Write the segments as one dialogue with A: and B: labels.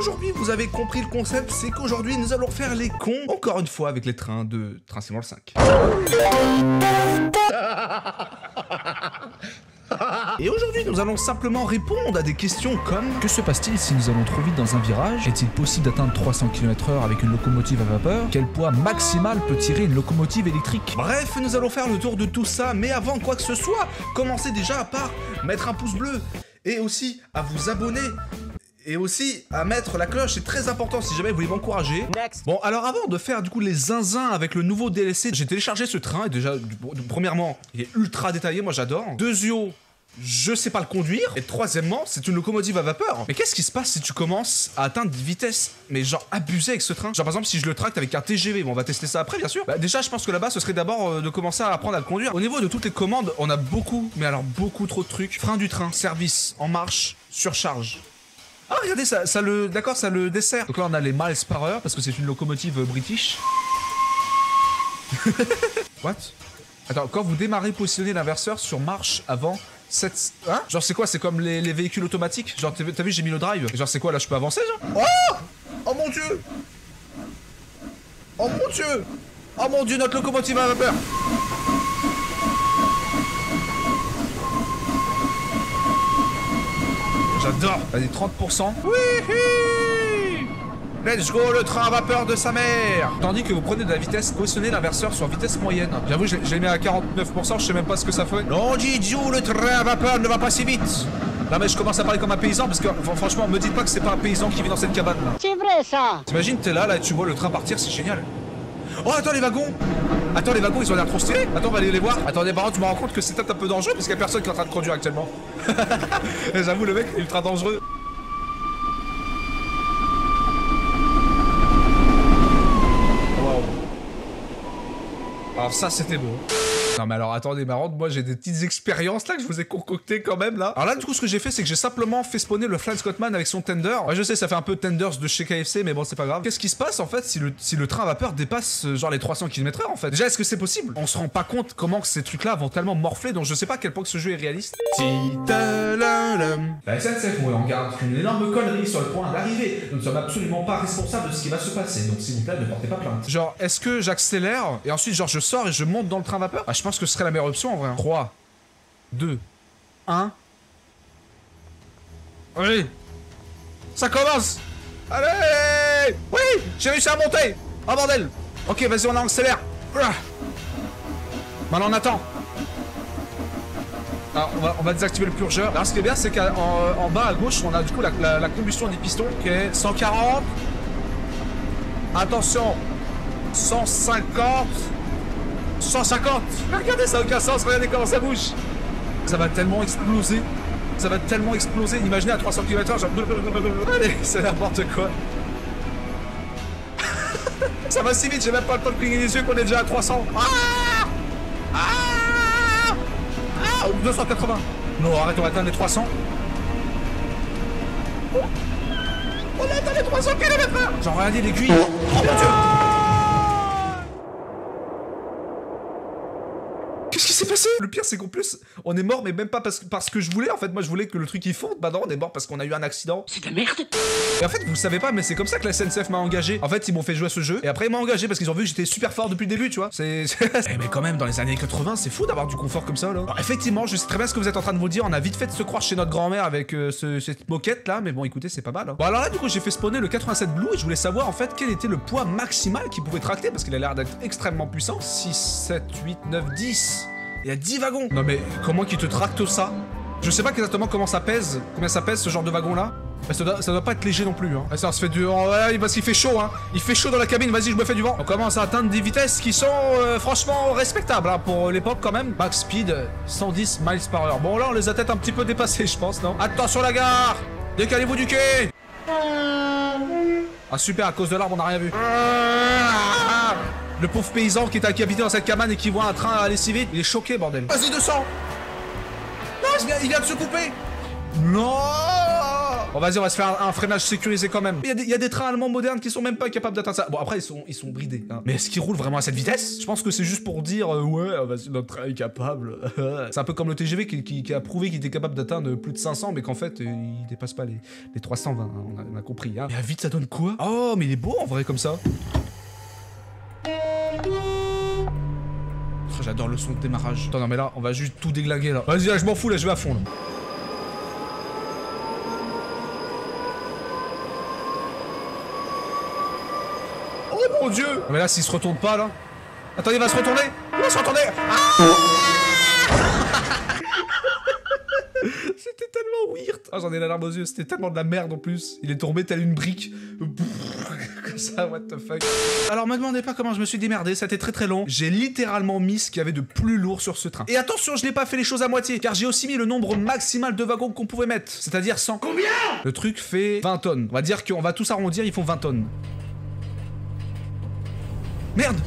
A: aujourd'hui vous avez compris le concept, c'est qu'aujourd'hui nous allons faire les cons, encore une fois avec les trains de Train Simulator 5. Et aujourd'hui, nous allons simplement répondre à des questions comme...
B: Que se passe-t-il si nous allons trop vite dans un virage? Est-il possible d'atteindre 300 km/h avec une locomotive à vapeur? Quel poids maximal peut tirer une locomotive électrique?
A: Bref, nous allons faire le tour de tout ça, mais avant quoi que ce soit, commencez déjà par mettre un pouce bleu, et aussi à vous abonner, et aussi à mettre la cloche, c'est très important si jamais vous voulez m'encourager. Bon, alors avant de faire du coup les zinzins avec le nouveau DLC, j'ai téléchargé ce train, et déjà, premièrement, il est ultra détaillé, moi j'adore. Deuxièmement, je sais pas le conduire. Et troisièmement, c'est une locomotive à vapeur. Mais qu'est-ce qui se passe si tu commences à atteindre des vitesses, mais genre abusées avec ce train? Genre par exemple si je le tracte avec un TGV, bon on va tester ça après bien sûr. Bah déjà je pense que là-bas ce serait d'abord de commencer à apprendre à le conduire. Au niveau de toutes les commandes, on a beaucoup, mais alors beaucoup trop de trucs. Frein du train, service, en marche, surcharge. Ah regardez ça le... D'accord, ça le dessert.
B: Donc là on a les miles par heure parce que c'est une locomotive british.
A: What?
B: Attends, quand vous démarrez, positionnez l'inverseur sur marche avant 7...
A: Hein? Genre c'est quoi? C'est comme les véhicules automatiques? Genre t'as vu j'ai mis le drive? Genre c'est quoi là? Je peux avancer genre? Oh! Oh mon dieu! Oh mon dieu! Oh mon dieu, notre locomotive à vapeur! J'adore!
B: Vas-y, 30%.
A: Wouhou! Let's go, le train à vapeur de sa mère!
B: Tandis que vous prenez de la vitesse, positionnez l'inverseur sur vitesse moyenne. J'avoue, je l'ai mis à 49%, je sais même pas ce que ça fait.
A: Non, Didiou, le train à vapeur ne va pas si vite!
B: Non mais je commence à parler comme un paysan parce que franchement, me dites pas que c'est pas un paysan qui vit dans cette cabane là.
C: C'est vrai ça!
A: T'imagines, t'es là et tu vois le train partir, c'est génial. Oh, attends, les wagons! Attends, les wagons, ils ont l'air trop stylés! Attends, on va aller les voir. Attendez, par contre, tu me rends compte que c'est peut-être un peu dangereux parce qu'il y a personne qui est en train de conduire actuellement. J'avoue, le mec est ultra dangereux. Alors ça c'était beau. Non mais alors attendez, marrante, moi j'ai des petites expériences là que je vous ai concoctées quand même là. Alors là du coup ce que j'ai fait c'est que j'ai simplement fait spawner le Flying Scotsman avec son tender. Ouais je sais ça fait un peu tenders de chez KFC mais bon c'est pas grave. Qu'est-ce qui se passe en fait si le train à vapeur dépasse genre les 300 km/h en fait? Déjà est-ce que c'est possible? On se rend pas compte comment que ces trucs là vont tellement morfler donc je sais pas à quel point que ce jeu est réaliste. La SNCF on garde une énorme connerie sur le point d'arriver. Nous ne sommes absolument pas responsables de ce qui va se passer donc s'il vous plaît ne portez pas plainte. Genre est-ce que j'accélère et ensuite genre je sors et je monte dans le train à vapeur? Ah, je pense que ce serait la meilleure option en vrai. 3, 2, 1. Allez! Ça commence! Allez! Oui! J'ai réussi à monter! Oh bordel! Ok, vas-y, on accélère! Maintenant on attend. Alors, on va désactiver le purgeur. Alors ce qui est bien, c'est qu'en bas à gauche, on a du coup la combustion des pistons qui est 140. Attention! 150. 150! Regardez, ça n'a aucun sens, regardez comment ça bouge! Ça va tellement exploser! Ça va tellement exploser! Imaginez à 300 km/h, genre... Allez, c'est n'importe quoi! Ça va si vite, j'ai même pas le temps de cligner les yeux qu'on est déjà à 300! Ah! Ah! Ah! 280! Non, arrête, on va atteindre les 300! Oh. On a atteint les 300 km/h! Genre, regardez l'aiguille! Oh mon dieu! Qu'est-ce qui s'est passé? Le pire c'est qu'en plus on est mort mais même pas parce que je voulais en fait. Moi je voulais que le truc il fonde. Bah non on est mort parce qu'on a eu un accident.
C: C'est de la merde!
A: Et en fait vous le savez pas mais c'est comme ça que la SNCF m'a engagé. En fait ils m'ont fait jouer à ce jeu et après ils m'ont engagé parce qu'ils ont vu que j'étais super fort depuis le début tu vois. C'est... mais quand même dans les années 80 c'est fou d'avoir du confort comme ça là. Alors, effectivement je sais très bien ce que vous êtes en train de vous dire. On a vite fait de se croire chez notre grand-mère avec cette moquette là. Mais bon écoutez c'est pas mal hein. Bon alors là du coup j'ai fait spawner le 87 Blue et je voulais savoir en fait quel était le poids maximal qu'il pouvait tracter parce qu'il a l'air d'être extrêmement puissant. 6, 7, 8, 9, 10. Il y a 10 wagons. Non mais comment qu'il te tracte ça? Je sais pas exactement comment ça pèse. Combien ça pèse ce genre de wagon là? Ça doit pas être léger non plus hein. Ça se fait du... Oh, ouais, parce qu'il fait chaud hein. Il fait chaud dans la cabine, vas-y je me fais du vent. On commence à atteindre des vitesses qui sont franchement respectables hein, pour l'époque quand même. Max speed 110 miles par heure. Bon là on les a peut-être un petit peu dépassés je pense non? Attention la gare! Décalez-vous du quai! Ah super, à cause de l'arbre on a rien vu. Le pauvre paysan qui habité dans cette cabane et qui voit un train aller si vite, il est choqué bordel. Vas-y 200. Non, il vient de se couper. Non. Bon, vas-y, on va se faire un freinage sécurisé quand même. Il y a des trains allemands modernes qui sont même pas capables d'atteindre ça. Bon, après, ils sont bridés. Hein. Mais est-ce qu'ils roulent vraiment à cette vitesse? Je pense que c'est juste pour dire, ouais, vas-y, notre train est capable. C'est un peu comme le TGV qui a prouvé qu'il était capable d'atteindre plus de 500, mais qu'en fait, il dépasse pas les 320. Hein. On a compris. Hein. Et à vite, ça donne quoi? Oh, mais il est beau en vrai comme ça. J'adore le son de démarrage. Attends, non, mais là, on va juste tout déglinguer là. Vas-y, là, je m'en fous, là, je vais à fond là. Oh mon dieu! Non, mais là, s'il se retourne pas là. Attendez, il va se retourner! Il va se retourner! Ah c'était tellement weird! Ah, j'en ai la larme aux yeux, c'était tellement de la merde en plus. Il est tombé tel une brique. Comme ça, what the fuck. Alors, me demandez pas comment je me suis démerdé, ça a été très très long. J'ai littéralement mis ce qu'il y avait de plus lourd sur ce train. Et attention, je n'ai pas fait les choses à moitié, car j'ai aussi mis le nombre maximal de wagons qu'on pouvait mettre, c'est-à-dire 100. Combien? Le truc fait 20 tonnes. On va dire qu'on va tous arrondir, ils font 20 tonnes. Merde.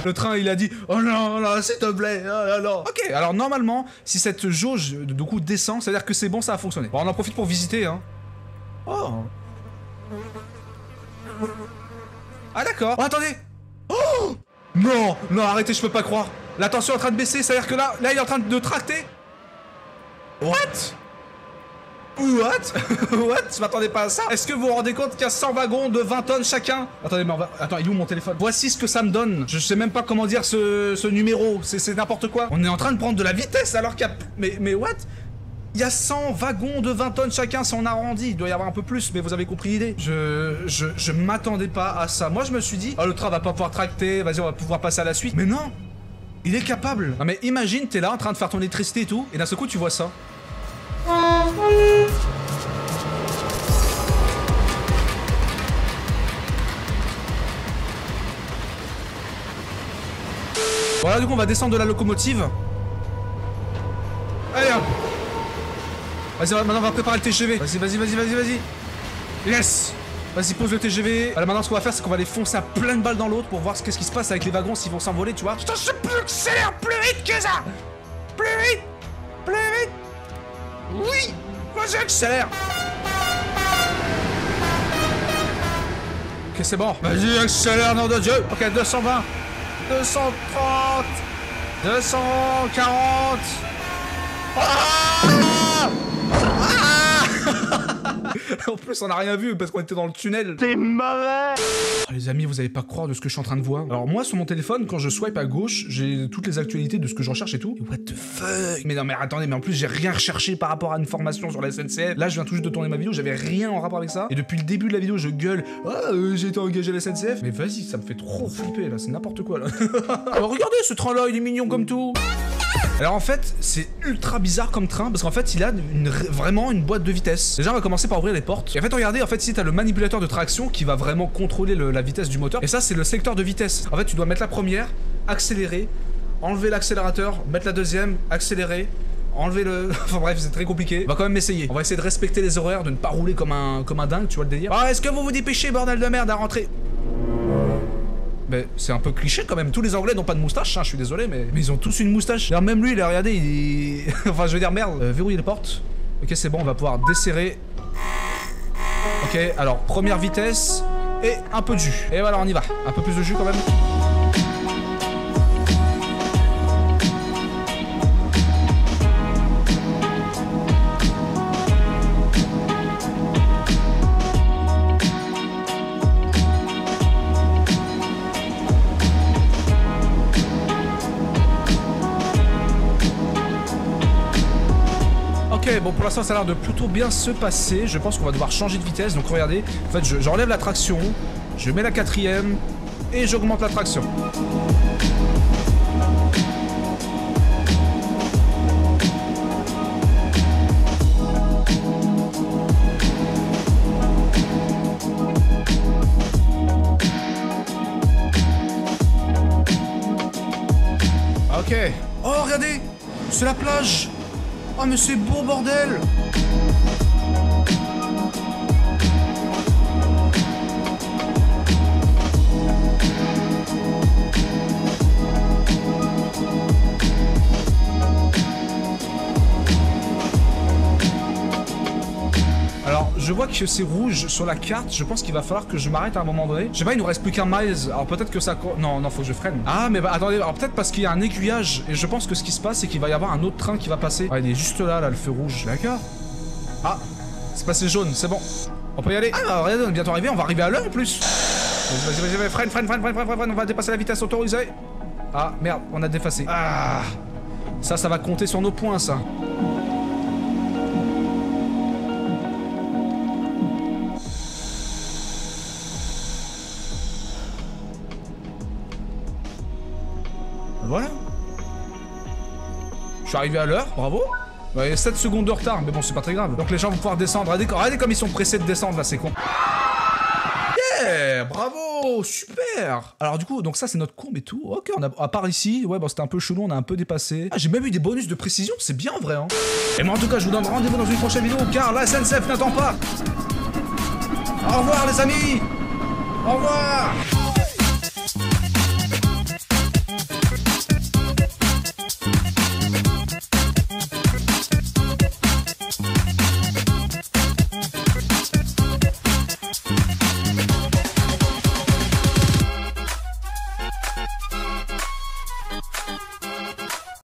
A: Le train, il a dit, oh non, non, s'il te plaît, oh là là. Ok, alors normalement, si cette jauge de coup descend, c'est-à-dire que c'est bon, ça a fonctionné. Bon, on en profite pour visiter, hein. Oh. Ah d'accord. Oh, attendez. Oh non, non, arrêtez, je peux pas croire. La tension est en train de baisser, c'est-à-dire que là, il est en train de tracter. What? What? Je m'attendais pas à ça. Est-ce que vous vous rendez compte qu'il y a 100 wagons de 20 tonnes chacun? Attendez, mais on va... Attends, il est où mon téléphone? Voici ce que ça me donne. Je sais même pas comment dire ce numéro. C'est n'importe quoi. On est en train de prendre de la vitesse alors qu'il y a... Mais what? Il y a 100 wagons de 20 tonnes chacun, si on arrondit. Il doit y avoir un peu plus, mais vous avez compris l'idée. Je m'attendais pas à ça. Moi, je me suis dit, oh, le train va pas pouvoir tracter, vas-y, on va pouvoir passer à la suite. Mais non, il est capable. Non, mais imagine, t'es là en train de faire ton électricité et tout, et d'un seul coup, tu vois ça. Voilà, du coup, on va descendre de la locomotive. Allez, hop. Vas-y, maintenant on va préparer le TGV. Vas-y. Yes. Vas-y, pose le TGV. Voilà, maintenant ce qu'on va faire, c'est qu'on va les foncer à pleine balle dans l'autre pour voir qu'est-ce qui se passe avec les wagons, s'ils vont s'envoler, tu vois. Putain, je peux accélérer plus vite que ça. Plus vite. Oui. Moi, j'accélère. Ok, c'est bon. Vas-y, accélère, nom de Dieu. Ok, 220. 230. 240. En plus, on a rien vu parce qu'on était dans le tunnel. C'est mauvais. Oh, les amis, vous allez pas croire de ce que je suis en train de voir. Alors moi, sur mon téléphone, quand je swipe à gauche, j'ai toutes les actualités de ce que je recherche et tout. What the fuck? Mais non, mais attendez, mais en plus, j'ai rien recherché par rapport à une formation sur la SNCF. Là, je viens tout juste de tourner ma vidéo, j'avais rien en rapport avec ça. Et depuis le début de la vidéo, je gueule. Ah, j'ai été engagé à la SNCF. Mais vas-y, ça me fait trop flipper là, c'est n'importe quoi là. Alors regardez, ce train-là, il est mignon comme tout. Alors en fait, c'est ultra bizarre comme train parce qu'en fait, il a vraiment une boîte de vitesse. Déjà, on va commencer par ouvrir les portes. Et en fait, regardez, en fait, ici, t'as le manipulateur de traction qui va vraiment contrôler la vitesse du moteur. Et ça, c'est le sélecteur de vitesse. En fait, tu dois mettre la première, accélérer, enlever l'accélérateur, mettre la deuxième, accélérer, enlever le... Enfin bref, c'est très compliqué. On va quand même essayer. On va essayer de respecter les horaires, de ne pas rouler comme un dingue, tu vois le délire. Ah, est-ce que vous vous dépêchez, bordel de merde, à rentrer? Mais c'est un peu cliché quand même, tous les anglais n'ont pas de moustache, hein, je suis désolé, mais ils ont tous une moustache. Alors même lui, là, regardez, il est... Enfin, je veux dire, merde. Verrouiller les portes. Ok, c'est bon, on va pouvoir desserrer. Ok, alors, première vitesse et un peu de jus. Et voilà, on y va. Un peu plus de jus quand même. Ok, bon pour l'instant ça a l'air de plutôt bien se passer. Je pense qu'on va devoir changer de vitesse. Donc regardez, en fait j'enlève la traction, je mets la quatrième et j'augmente la traction. Ok. Oh regardez, c'est la plage. Oh mais c'est beau bordel! Alors vois que c'est rouge sur la carte, je pense qu'il va falloir que je m'arrête à un moment donné. Je sais pas, il nous reste plus qu'un miles. Alors peut-être que ça... Non, non, faut que je freine. Ah, mais bah, attendez, alors peut-être parce qu'il y a un aiguillage. Et je pense que ce qui se passe, c'est qu'il va y avoir un autre train qui va passer. Ah, il est juste là, le feu rouge. D'accord. Ah, c'est passé jaune, c'est bon. On peut y aller. Ah, regardez, on est bientôt arrivé, on va arriver à l'heure en plus. Vas-y, freine, on va dépasser la vitesse autorisée. Ah, merde, on a dépassé. Ah, ça va compter sur nos points, ça. Voilà. Je suis arrivé à l'heure, bravo. Ouais, 7 secondes de retard, mais bon, c'est pas très grave. Donc les gens vont pouvoir descendre. Regardez comme ils sont pressés de descendre, là, c'est con. Yeah, bravo, super. Alors du coup, donc ça c'est notre courbe et tout. Ok, on a, à part ici, ouais, bon c'était un peu chelou, on a un peu dépassé. Ah, j'ai même eu des bonus de précision, c'est bien en vrai, hein. Et moi en tout cas, je vous donne rendez-vous dans une prochaine vidéo, car la SNCF n'attend pas. Au revoir les amis. Au revoir.